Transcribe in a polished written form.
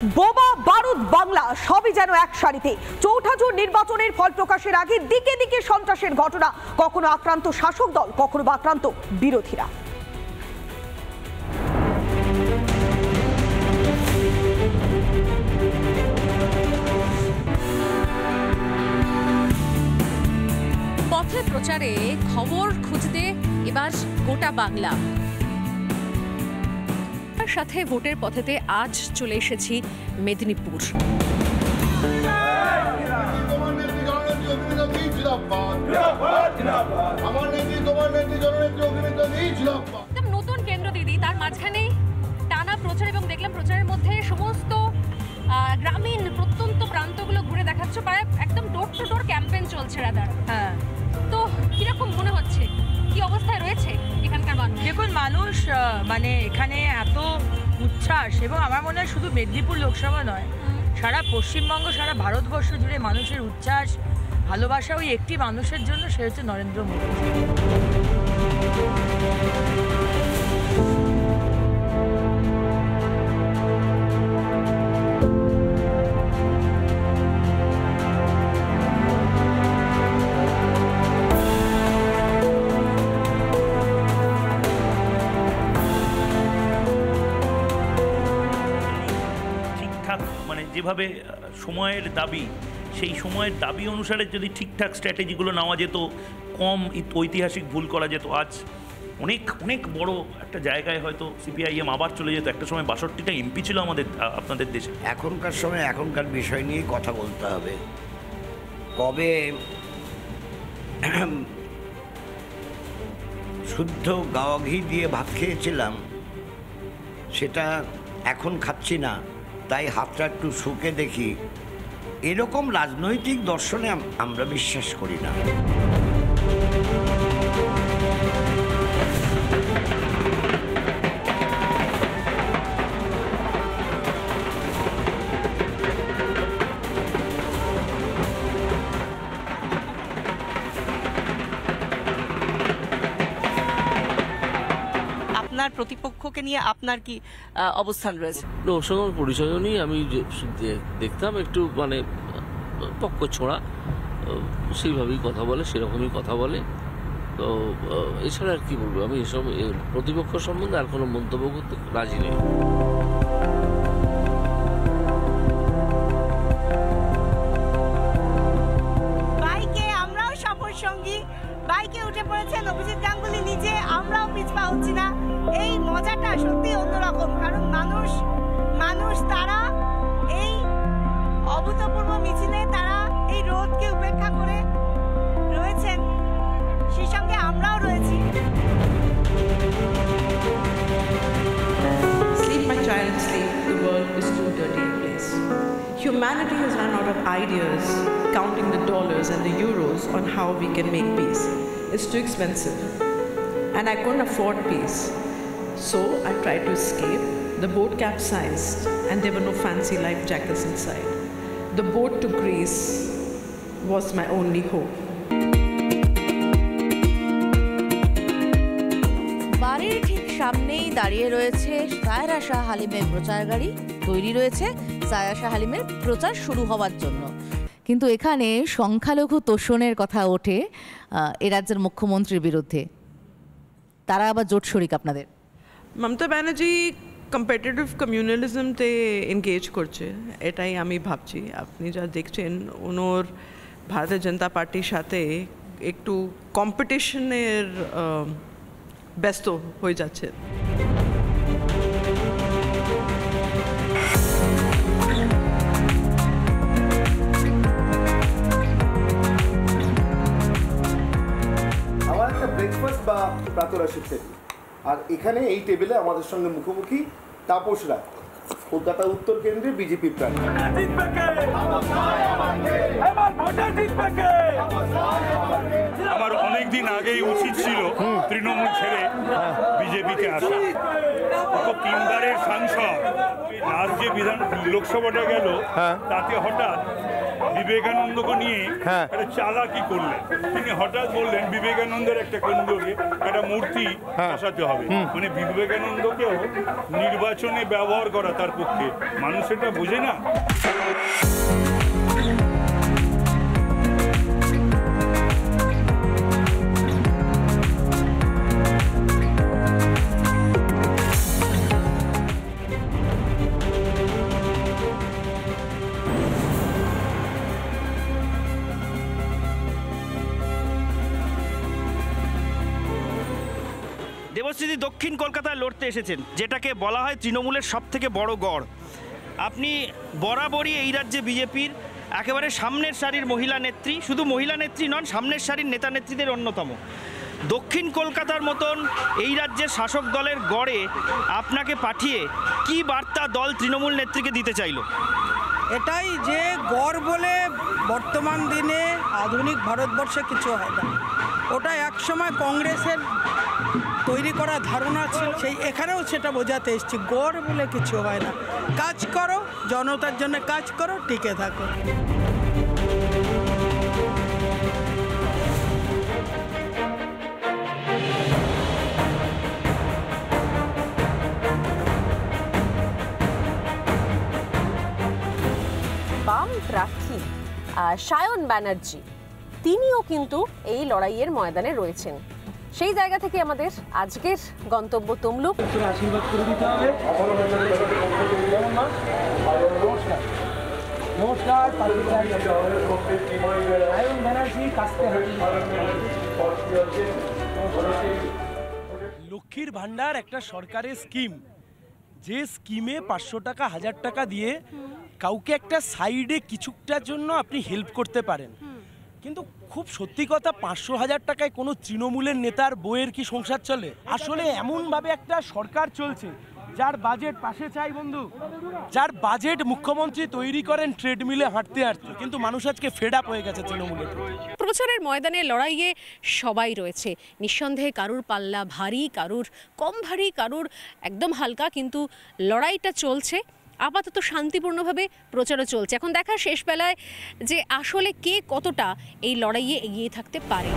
বোমা বারুদ বাংলা সবই যেন এক সারিতে। চৌঠা জুন নির্বাচনের ফল প্রকাশের আগে দিকে দিকে সন্ত্রাসের ঘটনা, কখনো আক্রান্ত শাসক দল, কখনো বা আক্রান্ত বিরোধীরা। পথে প্রচারে খবর খুঁজতে এবার গোটা বাংলা। সাথে ভোটের পথেতে আজ চলে এসেছি মেদিনীপুর। নতুন কেন্দ্র দিদি, তার মাঝখানে টানা প্রচার এবং দেখলাম প্রচারের মধ্যে সমস্ত গ্রামীণ প্রত্যন্ত প্রান্তগুলো ঘুরে দেখাচ্ছ, প্রায় একদম ডোর টু ডোর ক্যাম্পেইন চলছে রাদার। হ্যাঁ, তো কিরকম মনে হচ্ছে, কি অবস্থায় রয়েছে এখানকার মানুষ? দেখুন, মানুষ মানে এখানে এত উচ্ছ্বাস, এবং আমার মনে হয় শুধু মেদিনীপুর লোকসভা নয়, সারা পশ্চিমবঙ্গ, সারা ভারতবর্ষ জুড়ে মানুষের উচ্ছ্বাস, ভালোবাসা ওই একটি মানুষের জন্য, সে হচ্ছে নরেন্দ্র মোদী। মানে যেভাবে সময়ের দাবি, সেই সময়ের দাবি অনুসারে যদি ঠিকঠাক স্ট্র্যাটেজিগুলো নেওয়া যেত, কম ঐতিহাসিক ভুল করা যেত, আজ অনেক অনেক বড় একটা জায়গায় হয়তো সিপিআইএম আবার চলে যেত। একটা সময় ৬২টা এমপি ছিল আমাদের, আপনাদের দেশে। এখনকার সময় এখনকার বিষয় নিয়ে কথা বলতে হবে। কবে শুদ্ধ গাওয়া ঘি দিয়ে ভাত খেয়েছিলাম, সেটা এখন খাচ্ছি না, তাই হাতটা একটু শুকে দেখি, এরকম রাজনৈতিক দর্শনে আমরা বিশ্বাস করি না। আপনার প্রতিপক্ষকে নিয়ে আপনার কি অবস্থান রয়েছে? ওর সঙ্গে পরিচয় নিয়ে আমি দেখতাম একটু মানে পক্ষ ছোঁড়া, সেইভাবেই কথা বলে, সেরকমই কথা বলে। তো এছাড়া আর কি বলবো, আমি এসব প্রতিপক্ষ সম্বন্ধে আর কোনো মন্তব্য করতে রাজি নেই। বাইকে আমরাও সফর সঙ্গী, বাইকে উঠে পড়েছেন অভিজিৎ গাঙ্গুলি নিজে, আমরাও পিছপা হচ্ছি না। এই মজাটা সত্যি অন্যরকম, কারণ মানুষ তারা এই অভূতপূর্ব মিছিলে, তারা এই রোদকে উপেক্ষা করে রয়েছেন, সেই সঙ্গে আমরাও রয়েছি। Sleep, my child, sleep. The world is too dirty a place. Humanity has run out of ideas, counting the dollars and the euros on how we can make peace. It's too expensive, and I couldn't afford peace. So I tried to escape. The boat capsized, and there were no fancy life jackets inside. The boat to Greece was my only hope. বাড়ির ঠিক সামনেই দাঁড়িয়ে রয়েছে সায়রা শাহ হালিমের প্রচার গাড়ি, তৈরি রয়েছে সায়রা শাহ হালিমের প্রচার শুরু হওয়ার জন্য। কিন্তু এখানে সংখ্যালঘু তোষণের কথা ওঠে এ রাজ্যের মুখ্যমন্ত্রীর বিরুদ্ধে। তারা আবার জোট শরিক আপনাদের। মমতা ব্যানার্জি কম্পিটিটিভ কমিউনালিজমতে এনগেজ করছে, এটাই আমি ভাবছি। আপনি যা দেখছেন, ওনার ভারতীয় জনতা পার্টির সাথে একটু কম্পিটিশনের ব্যস্ত হয়ে যাচ্ছে। আমার একটা ব্রেকফাস্ট বা প্রাতরাশের টেবিল, আর এখানে এই টেবিলে আমাদের সঙ্গে মুখোমুখি তাপস রায়, কলকাতা উত্তর কেন্দ্রে বিজেপি প্রার্থী। আমার অনেকদিন আগেই উচিত ছিল তৃণমূল ছেড়ে বিজেপিকে আসা। তো 3 বারের সাংসদ, লাস্ট যে লোকসভাটা গেল, তাতে হঠাৎ বিবেকানন্দকে নিয়ে একটা চালাকি করলেন। তিনি হঠাৎ বললেন বিবেকানন্দের একটা কেন্দ্রকে একটা মূর্তি বসাতে হবে, মানে বিবেকানন্দকেও নির্বাচনে ব্যবহার করা তার পক্ষে। মানুষ এটা বোঝে না। দেবশ্রীদি দক্ষিণ কলকাতায় লড়তে এসেছেন, যেটাকে বলা হয় তৃণমূলের সবথেকে বড় গড়। আপনি বরাবরই এই রাজ্যে বিজেপির একেবারে সামনের সারির মহিলা নেত্রী, শুধু মহিলা নেত্রী নন, সামনের সারির নেতা নেত্রীদের অন্যতম। দক্ষিণ কলকাতার মতন এই রাজ্যের শাসক দলের গড়ে আপনাকে পাঠিয়ে কি বার্তা দল তৃণমূল নেত্রীকে দিতে চাইল? এটাই যে গড় বলে বর্তমান দিনে আধুনিক ভারতবর্ষে কিছু হয় না, ওটা একসময় কংগ্রেসের তৈরি করা ধারণা ছিল, সেই এখানেও সেটা বোঝাতে এসেছি। গড় বলে কিছু হয় না, কাজ করো, জনতার জন্য কাজ করো, টিকে থাকো। বাম প্রার্থী সায়ন ব্যানার্জি তিনিও কিন্তু এই লড়াইয়ের ময়দানে রয়েছেন। সেই জায়গা থেকে আমাদের আজকের গন্তব্য তমলুক। আশীর্বাদ করে দিতে হবে। নমস্কার, সায়ন ব্যানার্জি লক্ষ্মীর ভান্ডার একটা সরকারের স্কিম, যে স্কিমে 500 টাকা 1000 টাকা দিয়ে কাউকে একটা সাইডে কিছুটার জন্য আপনি হেল্প করতে পারেন। কিন্তু খুব সত্যি কথা, 500-1000 টাকায় কোনো তৃণমূলের নেতার বইয়ের কি সংসার চলে? আসলে এমনভাবে একটা সরকার চলছে যার বাজেট পাশে চাই বন্ধু, যার বাজেট মুখ্যমন্ত্রী তৈরি করেন ট্রেডমিলে হাঁটতে হাঁটতে, কিন্তু মানুষ আজকে ফেড আপ হয়ে গেছে তৃণমূলের। প্রচারের ময়দানে লড়াইয়ে সবাই রয়েছে, নিঃসন্দেহে কারুর পাল্লা ভারী, কারুর কম ভারী, কারুর একদম হালকা, কিন্তু লড়াইটা চলছে। আপাতত শান্তিপূর্ণভাবে প্রচারও চলছে। এখন দেখা শেষ বেলায় যে আসলে কে কতটা এই লড়াইয়ে এগিয়ে থাকতে পারে।